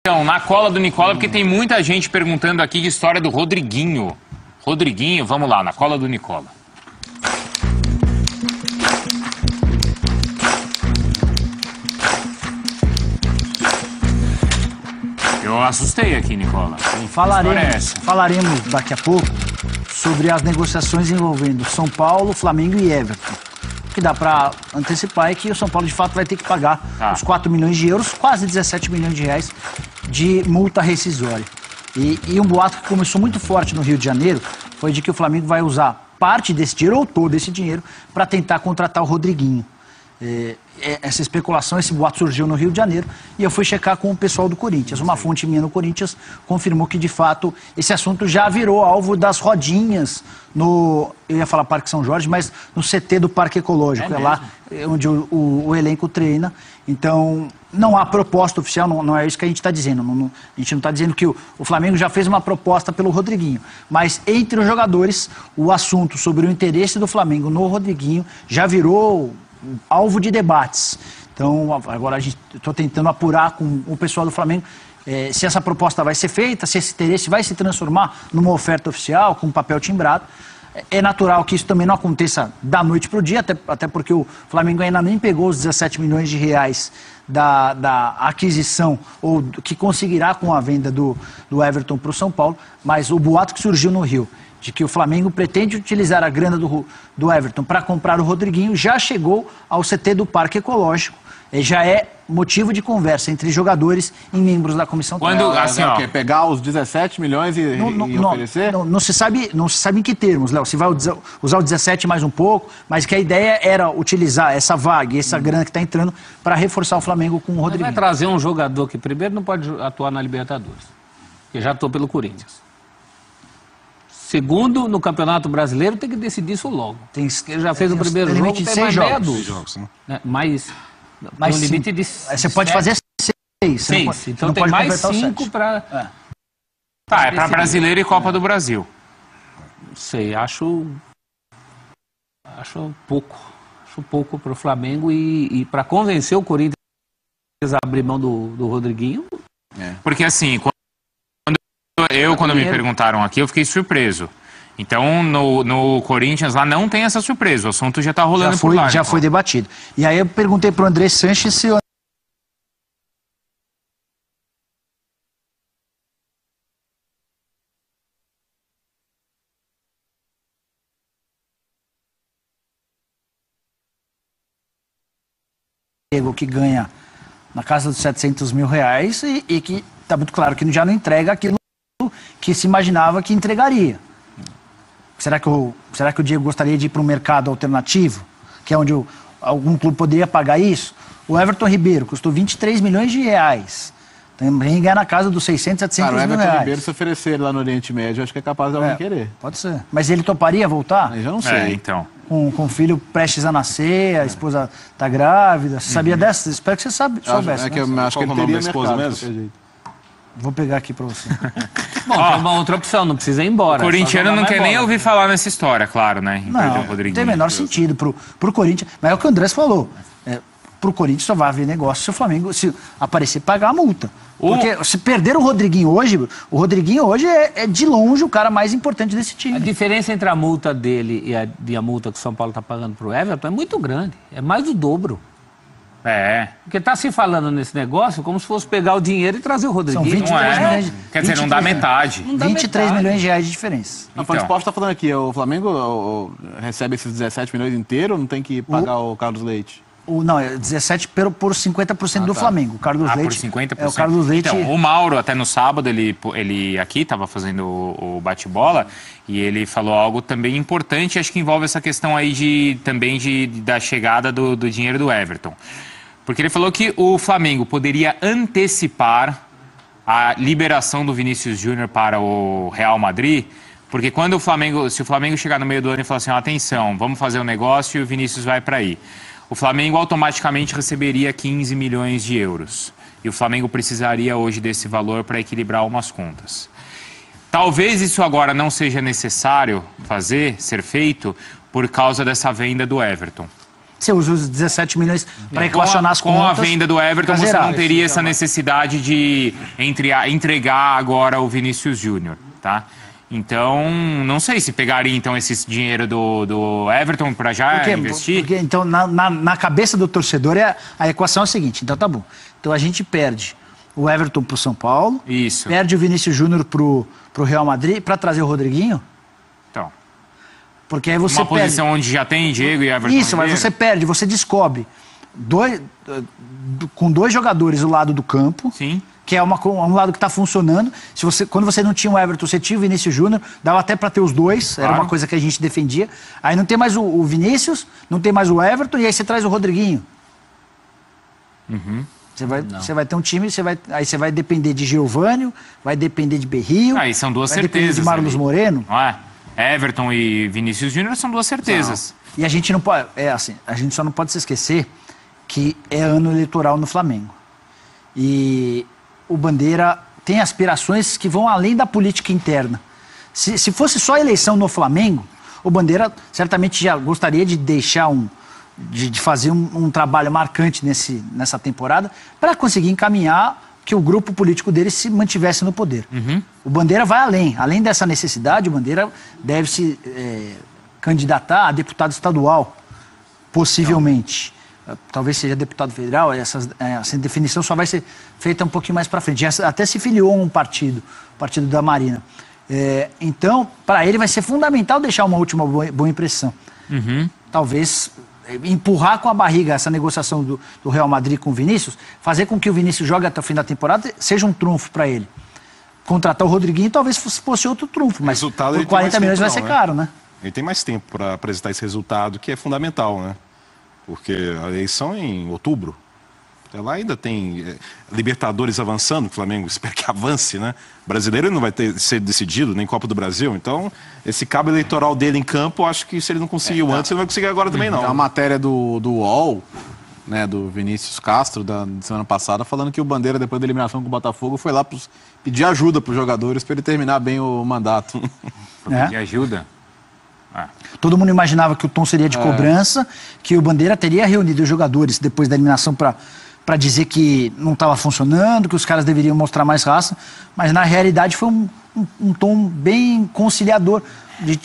Então, na cola do Nicola, porque tem muita gente perguntando aqui de história do Rodriguinho. Rodriguinho, vamos lá, na cola do Nicola. Eu assustei aqui, Nicola. Falaremos daqui a pouco sobre as negociações envolvendo São Paulo, Flamengo e Everton. O que dá para antecipar é que o São Paulo, de fato, vai ter que pagar os 4 milhões de euros, quase 17 milhões de reais de multa rescisória. E um boato que começou muito forte no Rio de Janeiro foi de que o Flamengo vai usar parte desse dinheiro, ou todo esse dinheiro, para tentar contratar o Rodriguinho. Essa especulação, esse boato surgiu no Rio de Janeiro e eu fui checar com o pessoal do Corinthians. Uma fonte minha no Corinthians confirmou que, de fato, esse assunto já virou alvo das rodinhas no, eu ia falar Parque São Jorge, mas no CT do Parque Ecológico, é lá onde o elenco treina. Então, não há proposta oficial, não é isso que a gente está dizendo. A gente não está dizendo que o Flamengo já fez uma proposta pelo Rodriguinho. Mas, entre os jogadores, o assunto sobre o interesse do Flamengo no Rodriguinho já virou alvo de debates. Então, agora estou tentando apurar com o pessoal do Flamengo se essa proposta vai ser feita, se esse interesse vai se transformar numa oferta oficial, com papel timbrado. É natural que isso também não aconteça da noite para o dia, até porque o Flamengo ainda nem pegou os 17 milhões de reais da aquisição, ou que conseguirá com a venda do Everton para o São Paulo, mas o boato que surgiu no Rio, de que o Flamengo pretende utilizar a grana do Everton para comprar o Rodriguinho, já chegou ao CT do Parque Ecológico. Já é motivo de conversa entre jogadores e membros da comissão técnica. Quando, assim, ó, pegar os 17 milhões e oferecer? Não se sabe em que termos, Léo. Se vai usar o 17 mais um pouco, mas que a ideia era utilizar essa vaga e essa grana que está entrando para reforçar o Flamengo com o Rodriguinho. Vai trazer um jogador que primeiro não pode atuar na Libertadores, que já atuou pelo Corinthians. Segundo, no Campeonato Brasileiro tem que decidir isso logo. Ele já fez o primeiro jogo, tem mais meia dúzia. Mas tem um limite de... Você pode fazer 6. Então tem mais 5 para... Tá, é para Brasileiro e Copa do Brasil. Não sei, acho pouco. Acho pouco para o Flamengo e para convencer o Corinthians a abrir mão do Rodriguinho. Porque assim, quando me perguntaram aqui, eu fiquei surpreso. Então, no Corinthians lá não tem essa surpresa, o assunto já está rolando por lá. Já foi debatido. E aí eu perguntei para o André Sanches se o que ganha na casa dos 700 mil reais e que está muito claro que já não entrega aquilo que se imaginava que entregaria. Será que o Diego gostaria de ir para um mercado alternativo, que é onde algum clube poderia pagar isso? O Everton Ribeiro custou 23 milhões de reais. Também ganha na casa dos 600, 700 mil reais. O Everton Ribeiro, se oferecer lá no Oriente Médio, acho que é capaz de alguém querer. Pode ser. Mas ele toparia voltar? Eu já não sei. Então. Com o filho prestes a nascer, a esposa está grávida. Você sabia dessa? Espero que você soubesse. Acho que ele teria esposa mesmo. Vou pegar aqui para você. Bom, tem uma outra opção, não precisa ir embora. O corintiano não quer nem ouvir falar nessa história, claro, né? Não tem o menor sentido pro Corinthians. Mas é o que o Andrés falou. Pro Corinthians só vai haver negócio se o Flamengo, se aparecer, pagar a multa. Porque se perder o Rodriguinho hoje é de longe o cara mais importante desse time. A diferença entre a multa dele e a multa que o São Paulo está pagando pro Everton é muito grande. É mais do dobro. Porque está se falando nesse negócio como se fosse pegar o dinheiro e trazer o Rodriguinho. São 23 milhões. Quer dizer, não dá metade. 23 milhões de reais de diferença. A Fonte Esporte está falando aqui, o Flamengo recebe esses 17 milhões inteiro ou não tem que pagar o Carlos Leite? Não, é 17 por 50% do Flamengo. O Carlos Leite. Por 50%. O Carlos Leite. Então, o Mauro, até no sábado, ele aqui estava fazendo o bate-bola e ele falou algo também importante, acho que envolve essa questão aí da chegada do dinheiro do Everton. Porque ele falou que o Flamengo poderia antecipar a liberação do Vinícius Júnior para o Real Madrid, porque se o Flamengo chegar no meio do ano e falar assim, atenção, vamos fazer um negócio e o Vinícius vai para aí, o Flamengo automaticamente receberia 15 milhões de euros. E o Flamengo precisaria hoje desse valor para equilibrar umas contas. Talvez isso agora não seja necessário ser feito por causa dessa venda do Everton. Você usa os 17 milhões para equacionar as contas. Com a venda do Everton, você não teria essa necessidade de entregar agora o Vinícius Júnior, tá? Então, não sei se pegaria então esse dinheiro do Everton para já investir. Porque, então, na cabeça do torcedor, a equação é a seguinte. Então, tá bom. Então, a gente perde o Everton pro São Paulo. Isso. Perde o Vinícius Júnior pro Real Madrid para trazer o Rodriguinho. Então. Porque aí você uma posição onde já tem Diego e Everton. Isso, mas você perde, você descobre com 2 jogadores do lado do campo. Sim. Que é um lado que está funcionando. Quando você não tinha o Everton, você tinha o Vinícius Júnior, dava até para ter os dois, claro. Era uma coisa que a gente defendia. Aí não tem mais o Vinícius, não tem mais o Everton, e aí você traz o Rodriguinho. Uhum. Você vai ter um time, aí você vai depender de Geovânio, vai depender de Berrio. Aí são 2 certezas. Vai depender de Marlos Moreno. Não é? Everton e Vinícius Júnior são 2 certezas. Não. E a gente não pode, a gente só não pode se esquecer que é ano eleitoral no Flamengo. E o Bandeira tem aspirações que vão além da política interna. Se fosse só eleição no Flamengo, o Bandeira certamente já gostaria de deixar de fazer um trabalho marcante nessa temporada para conseguir encaminhar que o grupo político dele se mantivesse no poder. Uhum. O Bandeira vai além. Além dessa necessidade, o Bandeira deve se candidatar a deputado estadual, possivelmente. Talvez seja deputado federal, essa definição só vai ser feita um pouquinho mais para frente. Já até se filiou a um partido, o Partido da Marina. Então, para ele vai ser fundamental deixar uma última boa impressão. Uhum. Talvez empurrar com a barriga essa negociação do Real Madrid com o Vinícius, fazer com que o Vinícius jogue até o fim da temporada, seja um trunfo para ele. Contratar o Rodriguinho talvez fosse outro trunfo, mas por 40 milhões vai ser caro, né? Ele tem mais tempo para apresentar esse resultado, que é fundamental, né? Porque a eleição é em outubro. Até lá ainda tem Libertadores avançando, o Flamengo espera que avance, né? Brasileiro não vai ser decidido, nem Copa do Brasil. Então, esse cabo eleitoral dele em campo, acho que se ele não conseguiu antes, ele não vai conseguir agora também, não. Tem uma matéria do UOL, né, do Vinícius Castro, da semana passada, falando que o Bandeira, depois da eliminação com o Botafogo, foi lá pedir ajuda para os jogadores para ele terminar bem o mandato. Pedir ajuda? Todo mundo imaginava que o tom seria de cobrança, que o Bandeira teria reunido os jogadores depois da eliminação para dizer que não estava funcionando, que os caras deveriam mostrar mais raça, mas na realidade foi um tom bem conciliador, de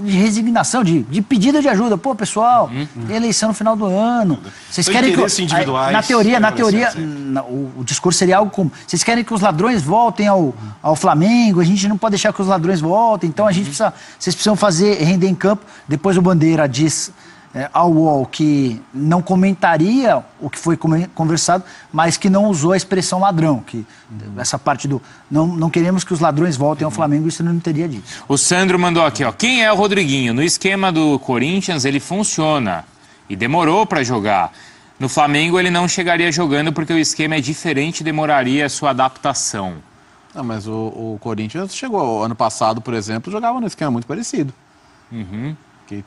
resignação, de pedido de ajuda. Pô, pessoal, tem eleição no final do ano. Vocês querem que na teoria, o discurso seria algo como: vocês querem que os ladrões voltem ao Flamengo, a gente não pode deixar que os ladrões voltem, então vocês precisam render em campo. Depois o Bandeira diz ao UOL que não comentaria o que foi conversado, mas que não usou a expressão ladrão, que essa parte do não queremos que os ladrões voltem ao Flamengo, isso não teria dito. O Sandro mandou aqui, ó: quem é o Rodriguinho? No esquema do Corinthians ele funciona e demorou para jogar. No Flamengo ele não chegaria jogando porque o esquema é diferente, demoraria a sua adaptação. Não, mas o Corinthians chegou ano passado, por exemplo, jogava no esquema muito parecido. Uhum. Que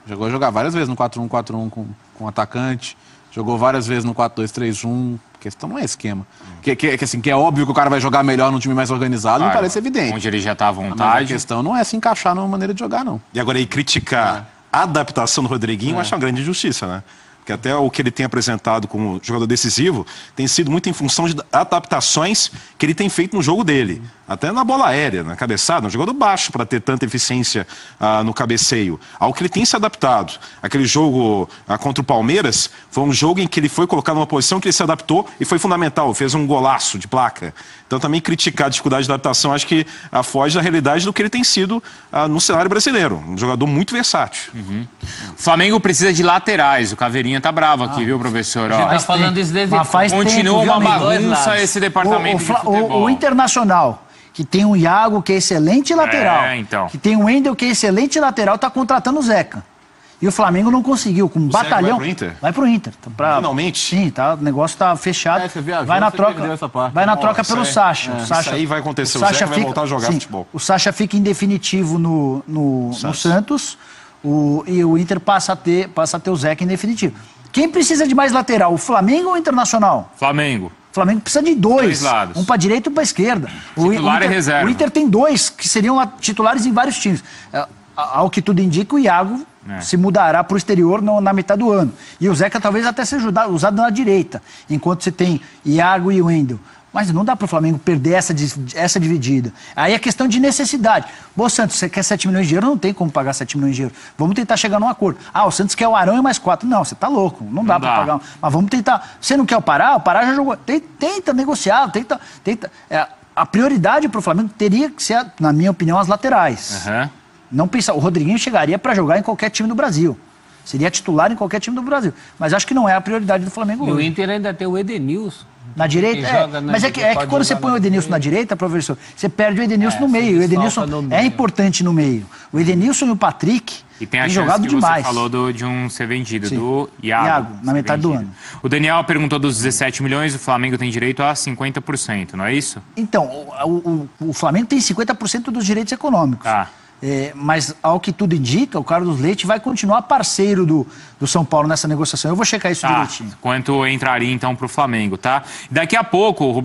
chegou a jogar várias vezes no 4-1-4-1 com atacante, jogou várias vezes no 4-2-3-1, a questão não é esquema. Que é óbvio que o cara vai jogar melhor num time mais organizado, claro, me parece evidente. Onde ele já está à vontade. Mas a questão não é se encaixar numa maneira de jogar, não. E agora aí criticar a adaptação do Rodriguinho, eu acho uma grande injustiça, né? Porque até o que ele tem apresentado como jogador decisivo tem sido muito em função de adaptações que ele tem feito no jogo dele. Até na bola aérea, na cabeçada, um jogador baixo para ter tanta eficiência no cabeceio. Ao que ele tem se adaptado. Aquele jogo contra o Palmeiras foi um jogo em que ele foi colocado numa posição que ele se adaptou e foi fundamental, fez um golaço de placa. Então também criticar a dificuldade de adaptação acho que foge da realidade do que ele tem sido no cenário brasileiro. Um jogador muito versátil. Uhum. O Flamengo precisa de laterais, o Caveirinha tá bravo aqui, viu, professor? A gente tá falando isso desde... Continua uma bagunça esse departamento de futebol. O Internacional, que tem um Iago, que é excelente lateral, então. que tem um Wendel, que é excelente lateral, tá contratando o Zeca. E o Flamengo não conseguiu, com um batalhão... Vai pro Inter? Vai pro Inter. Finalmente? Sim, o negócio tá fechado. Você viajou, vai na você troca, essa parte. vai na troca pelo Sacha. Isso aí vai acontecer, o Zeca vai voltar a jogar futebol. O Sacha fica em definitivo no Santos, e o Inter passa a ter o Zeca em definitivo. Quem precisa de mais lateral, o Flamengo ou o Internacional? Flamengo. O Flamengo precisa de dois lados. Um para direita e um para esquerda. Titular e reserva. O Inter tem dois que seriam titulares em vários times. Ao que tudo indica, o Iago se mudará para o exterior na metade do ano. E o Zeca talvez até seja usado na direita, enquanto você tem Iago e Wendel. Mas não dá para o Flamengo perder essa dividida. Aí é questão de necessidade. Bom, Santos, você quer 7 milhões de euros? Não tem como pagar 7 milhões de euros. Vamos tentar chegar num acordo. O Santos quer o Arão e mais 4. Não, você tá louco. Não dá para pagar. Mas vamos tentar. Você não quer o Pará? O Pará já jogou. Tenta negociar. A prioridade para o Flamengo teria que ser, na minha opinião, as laterais. Não pensar. O Rodriguinho chegaria para jogar em qualquer time do Brasil. Seria titular em qualquer time do Brasil. Mas acho que não é a prioridade do Flamengo hoje. E o Inter ainda tem o Edenilson. Na direita, mas é que quando você põe o Edenilson na direita, professor, você perde o Edenilson no meio. O Edenilson é importante no meio. O Edenilson e o Patrick têm jogado demais. Você falou de um ser vendido, do Iago na metade do ano. O Daniel perguntou dos 17 milhões, o Flamengo tem direito a 50%, não é isso? Então, o Flamengo tem 50% dos direitos econômicos. Mas, ao que tudo indica, o Carlos Leite vai continuar parceiro do São Paulo nessa negociação. Eu vou checar isso direitinho. Quanto entraria, então, para o Flamengo, tá? Daqui a pouco, o